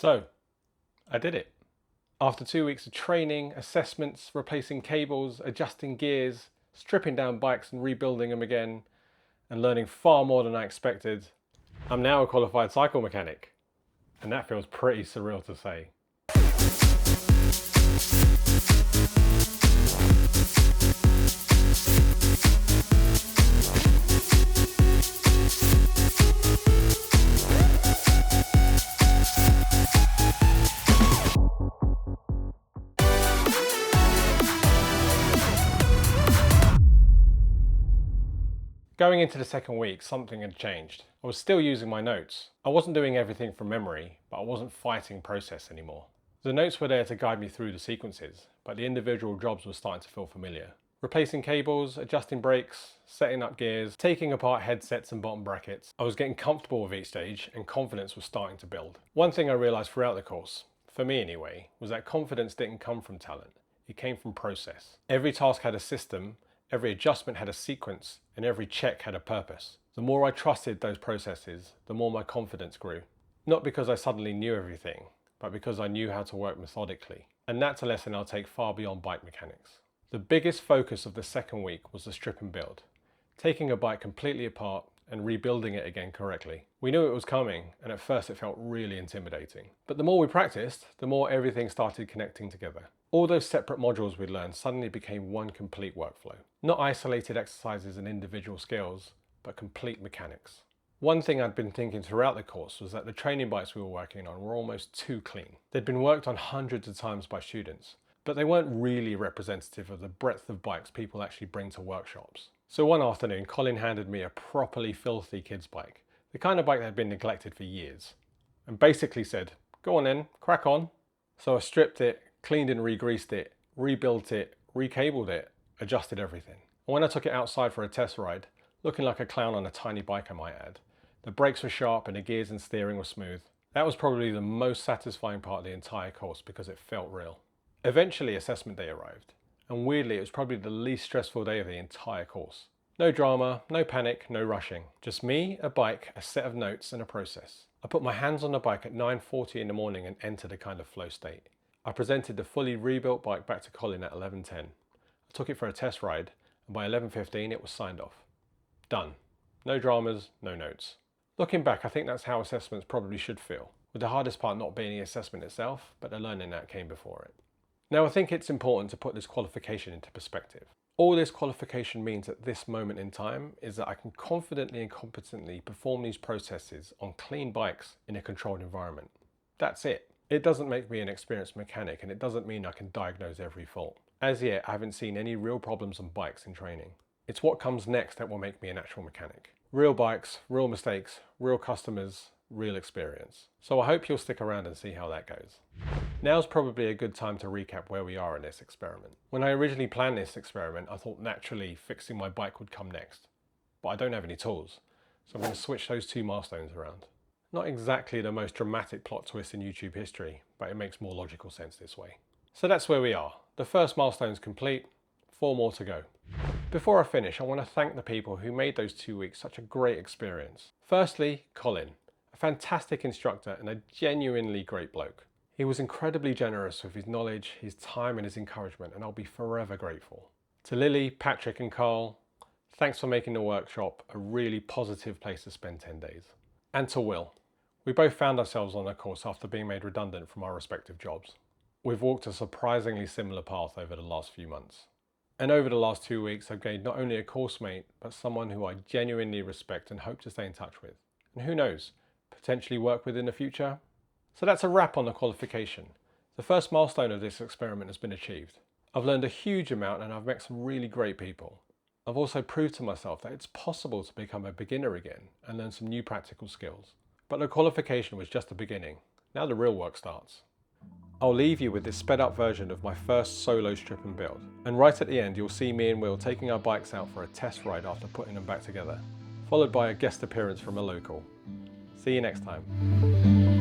So, I did it. After 2 weeks of training, assessments, replacing cables, adjusting gears, stripping down bikes and rebuilding them again, and learning far more than I expected, I'm now a qualified cycle mechanic. And that feels pretty surreal to say. Going into the second week, something had changed. I was still using my notes. I wasn't doing everything from memory, but I wasn't fighting process anymore. The notes were there to guide me through the sequences, but the individual jobs were starting to feel familiar. Replacing cables, adjusting brakes, setting up gears, taking apart headsets and bottom brackets. I was getting comfortable with each stage and confidence was starting to build. One thing I realized throughout the course, for me anyway, was that confidence didn't come from talent. It came from process. Every task had a system, every adjustment had a sequence, and every check had a purpose. The more I trusted those processes, the more my confidence grew. Not because I suddenly knew everything, but because I knew how to work methodically. And that's a lesson I'll take far beyond bike mechanics. The biggest focus of the second week was the strip and build. Taking a bike completely apart and rebuilding it again correctly. We knew it was coming, and at first it felt really intimidating. But the more we practiced, the more everything started connecting together. All those separate modules we'd learned suddenly became one complete workflow. Not isolated exercises and individual skills, but complete mechanics. One thing I'd been thinking throughout the course was that the training bikes we were working on were almost too clean. They'd been worked on hundreds of times by students, but they weren't really representative of the breadth of bikes people actually bring to workshops. So one afternoon, Colin handed me a properly filthy kid's bike, the kind of bike that had been neglected for years, and basically said, "Go on then, crack on." So I stripped it, cleaned and re-greased it, rebuilt it, recabled it, adjusted everything. And when I took it outside for a test ride, looking like a clown on a tiny bike I might add, the brakes were sharp and the gears and steering were smooth. That was probably the most satisfying part of the entire course because it felt real. Eventually assessment day arrived, and weirdly it was probably the least stressful day of the entire course. No drama, no panic, no rushing. Just me, a bike, a set of notes and a process. I put my hands on the bike at 9:40 in the morning and entered a kind of flow state. I presented the fully rebuilt bike back to Colin at 11:10. I took it for a test ride, and by 11:15 it was signed off. Done. No dramas, no notes. Looking back, I think that's how assessments probably should feel, with the hardest part not being the assessment itself, but the learning that came before it. Now I think it's important to put this qualification into perspective. All this qualification means at this moment in time is that I can confidently and competently perform these processes on clean bikes in a controlled environment. That's it. It doesn't make me an experienced mechanic, and it doesn't mean I can diagnose every fault. As yet, I haven't seen any real problems on bikes in training. It's what comes next that will make me an actual mechanic. Real bikes, real mistakes, real customers, real experience. So I hope you'll stick around and see how that goes. Now's probably a good time to recap where we are in this experiment. When I originally planned this experiment, I thought naturally fixing my bike would come next. But I don't have any tools, so I'm going to switch those two milestones around. Not exactly the most dramatic plot twist in YouTube history, but it makes more logical sense this way. So that's where we are. The first milestone's complete, 4 more to go. Before I finish, I want to thank the people who made those 2 weeks such a great experience. Firstly, Colin, a fantastic instructor and a genuinely great bloke. He was incredibly generous with his knowledge, his time and his encouragement, and I'll be forever grateful. To Lily, Patrick and Carl, thanks for making the workshop a really positive place to spend 10 days. And to Will. We both found ourselves on a course after being made redundant from our respective jobs. We've walked a surprisingly similar path over the last few months. And over the last 2 weeks, I've gained not only a course mate, but someone who I genuinely respect and hope to stay in touch with. And who knows, potentially work with in the future? So that's a wrap on the qualification. The first milestone of this experiment has been achieved. I've learned a huge amount and I've met some really great people. I've also proved to myself that it's possible to become a beginner again and learn some new practical skills. But the qualification was just the beginning. Now the real work starts. I'll leave you with this sped up version of my first solo strip and build. And right at the end, you'll see me and Will taking our bikes out for a test ride after putting them back together, followed by a guest appearance from a local. See you next time.